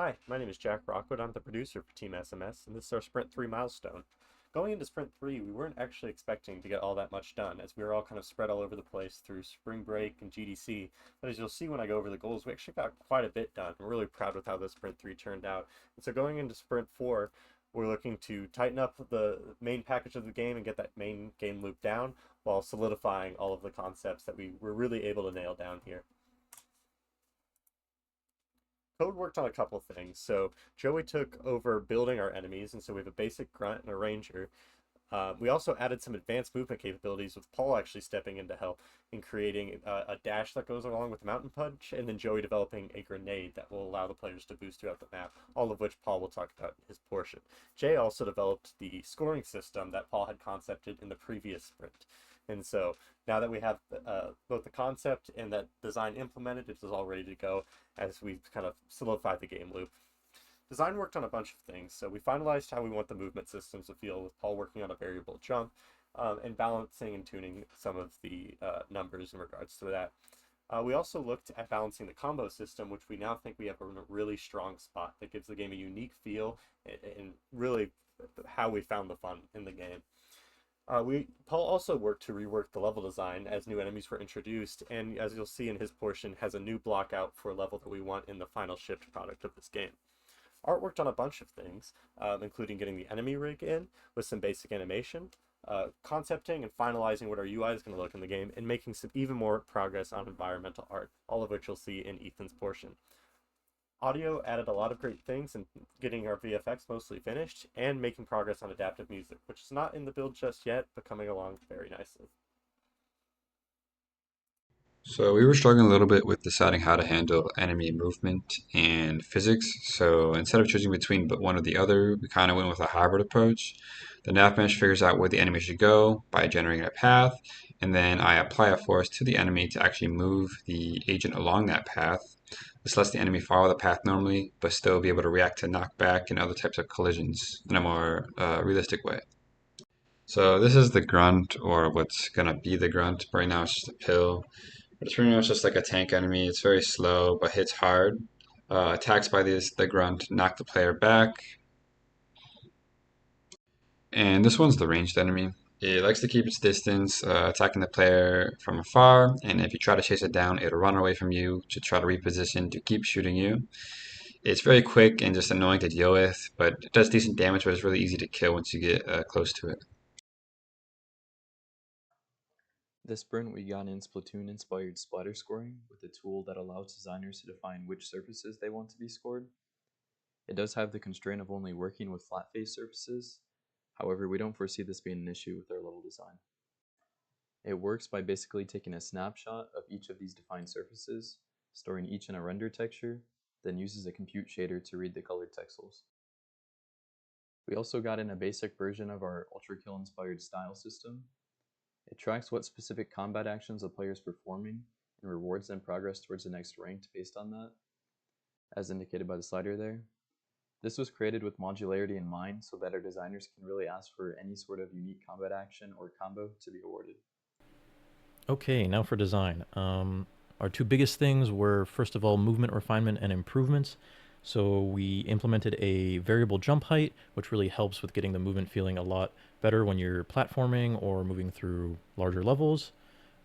Hi, my name is Jack Rockwood. I'm the producer for Team SMS, and this is our Sprint 3 milestone. Going into Sprint 3, we weren't actually expecting to get all that much done, as we were all kind of spread all over the place through spring break and GDC. But as you'll see when I go over the goals, we actually got quite a bit done. We're really proud with how the Sprint 3 turned out. And so going into Sprint 4, we're looking to tighten up the main package of the game and get that main game loop down, while solidifying all of the concepts that we were really able to nail down here. Code worked on a couple things. So Joey took over building our enemies, and so we have a basic grunt and a ranger. We also added some advanced movement capabilities, with Paul actually stepping in to help in creating a dash that goes along with the mountain punch, and then Joey developing a grenade that will allow the players to boost throughout the map, all of which Paul will talk about in his portion. Jay also developed the scoring system that Paul had concepted in the previous sprint. And so now that we have both the concept and that design implemented, it is all ready to go as we kind of solidify the game loop. Design worked on a bunch of things. So we finalized how we want the movement systems to feel, with Paul working on a variable jump and balancing and tuning some of the numbers in regards to that. We also looked at balancing the combo system, which we now think we have a really strong spot that gives the game a unique feel and really how we found the fun in the game. Paul also worked to rework the level design as new enemies were introduced, and as you'll see in his portion, has a new block out for a level that we want in the final shipped product of this game. Art worked on a bunch of things, including getting the enemy rig in with some basic animation, concepting and finalizing what our UI is going to look in the game, and making some even more progress on environmental art, all of which you'll see in Ethan's portion. Audio added a lot of great things in getting our VFX mostly finished and making progress on adaptive music, which is not in the build just yet, but coming along very nicely. So we were struggling a little bit with deciding how to handle enemy movement and physics. So instead of choosing between but one or the other, we kind of went with a hybrid approach. The nav mesh figures out where the enemy should go by generating a path, and then I apply a force to the enemy to actually move the agent along that path. This lets the enemy follow the path normally, but still be able to react to knockback and other types of collisions in a more realistic way. So this is the grunt, or what's gonna be the grunt. Right now it's just a pill. But it's pretty much just like a tank enemy. It's very slow, but hits hard. Attacks by the grunt knock the player back. And this one's the ranged enemy. It likes to keep its distance, attacking the player from afar. And if you try to chase it down, it'll run away from you to try to reposition to keep shooting you. It's very quick and just annoying to deal with, but it does decent damage, but it's really easy to kill once you get close to it. This sprint we got in Splatoon-inspired splatter scoring with a tool that allows designers to define which surfaces they want to be scored. It does have the constraint of only working with flat face surfaces, however we don't foresee this being an issue with our level design. It works by basically taking a snapshot of each of these defined surfaces, storing each in a render texture, then uses a compute shader to read the colored pixels. We also got in a basic version of our Ultrakill inspired style system. It tracks what specific combat actions a player is performing and rewards them progress towards the next ranked based on that, as indicated by the slider there. This was created with modularity in mind so that our designers can really ask for any sort of unique combat action or combo to be awarded. Okay, now for design. Our two biggest things were, first of all, movement refinement and improvements. So we implemented a variable jump height, which really helps with getting the movement feeling a lot better when you're platforming or moving through larger levels.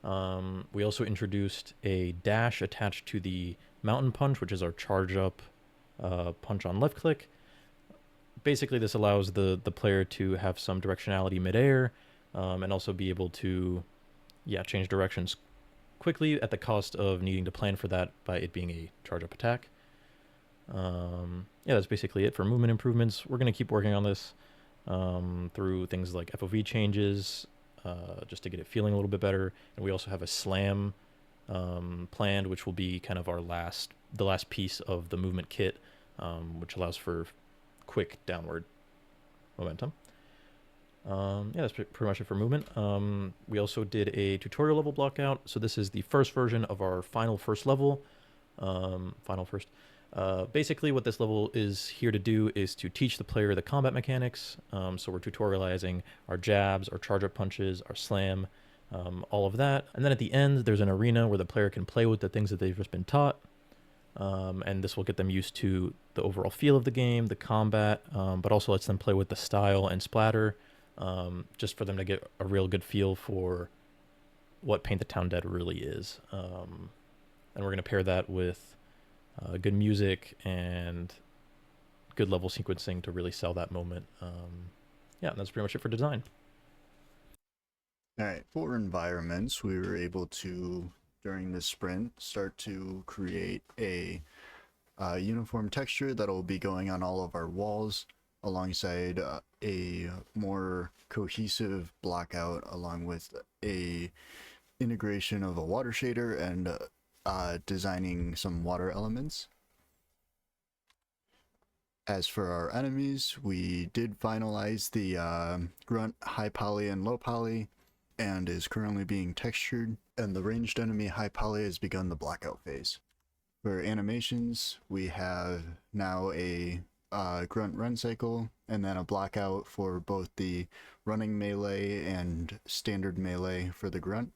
We also introduced a dash attached to the mountain punch, which is our charge up punch on left click. Basically, this allows the player to have some directionality midair and also be able to change directions quickly at the cost of needing to plan for that by it being a charge up attack. That's basically it for movement improvements. We're going to keep working on this through things like FOV changes, just to get it feeling a little bit better. And we also have a slam planned, which will be kind of the last piece of the movement kit, which allows for quick downward momentum. That's pretty much it for movement. We also did a tutorial level block out. So this is the first version of our final first level. Basically, what this level is here to do is to teach the player the combat mechanics. So we're tutorializing our jabs, our charge up punches, our slam, all of that. And then at the end, there's an arena where the player can play with the things that they've just been taught. and this will get them used to the overall feel of the game, the combat, but also lets them play with the style and splatter, just for them to get a real good feel for what Paint the Town Dead really is. And we're going to pair that with good music and good level sequencing to really sell that moment. Yeah, and that's pretty much it for design. All right, for environments, we were able to, during this sprint, start to create a uniform texture that'll be going on all of our walls, alongside a more cohesive blackout, along with a integration of a water shader and designing some water elements. As for our enemies, we did finalize the grunt, high poly, and low poly, and is currently being textured, and the ranged enemy high poly has begun the blackout phase. For animations, we have now a grunt run cycle, and then a blackout for both the running melee and standard melee for the grunt.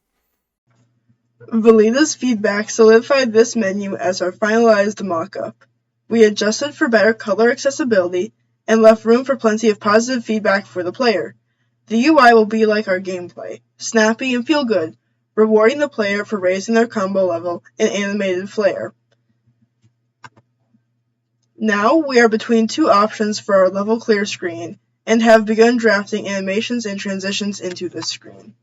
Velita's feedback solidified this menu as our finalized mock-up. We adjusted for better color accessibility and left room for plenty of positive feedback for the player. The UI will be like our gameplay, snappy and feel good, rewarding the player for raising their combo level and animated flair. Now we are between two options for our level clear screen, and have begun drafting animations and transitions into this screen.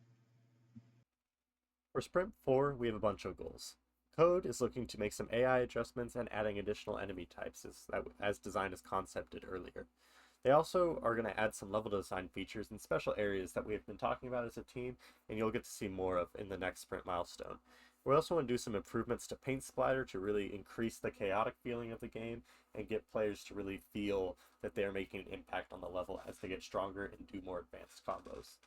For Sprint 4, we have a bunch of goals. Code is looking to make some AI adjustments and adding additional enemy types as designed as concepted earlier. They also are going to add some level design features and special areas that we have been talking about as a team, and you'll get to see more of in the next Sprint milestone. We also want to do some improvements to paint splatter to really increase the chaotic feeling of the game and get players to really feel that they're making an impact on the level as they get stronger and do more advanced combos.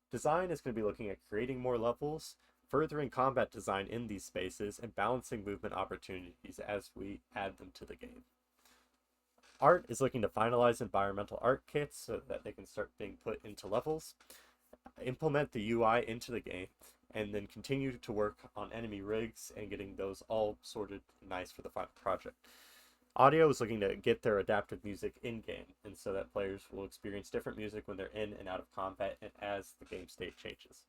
Design is going to be looking at creating more levels, furthering combat design in these spaces, and balancing movement opportunities as we add them to the game. Art is looking to finalize environmental art kits so that they can start being put into levels, implement the UI into the game, and then continue to work on enemy rigs and getting those all sorted nice for the final project. Audio is looking to get their adaptive music in-game, and so that players will experience different music when they're in and out of combat and as the game state changes.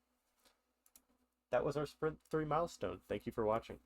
That was our Sprint 3 milestone. Thank you for watching.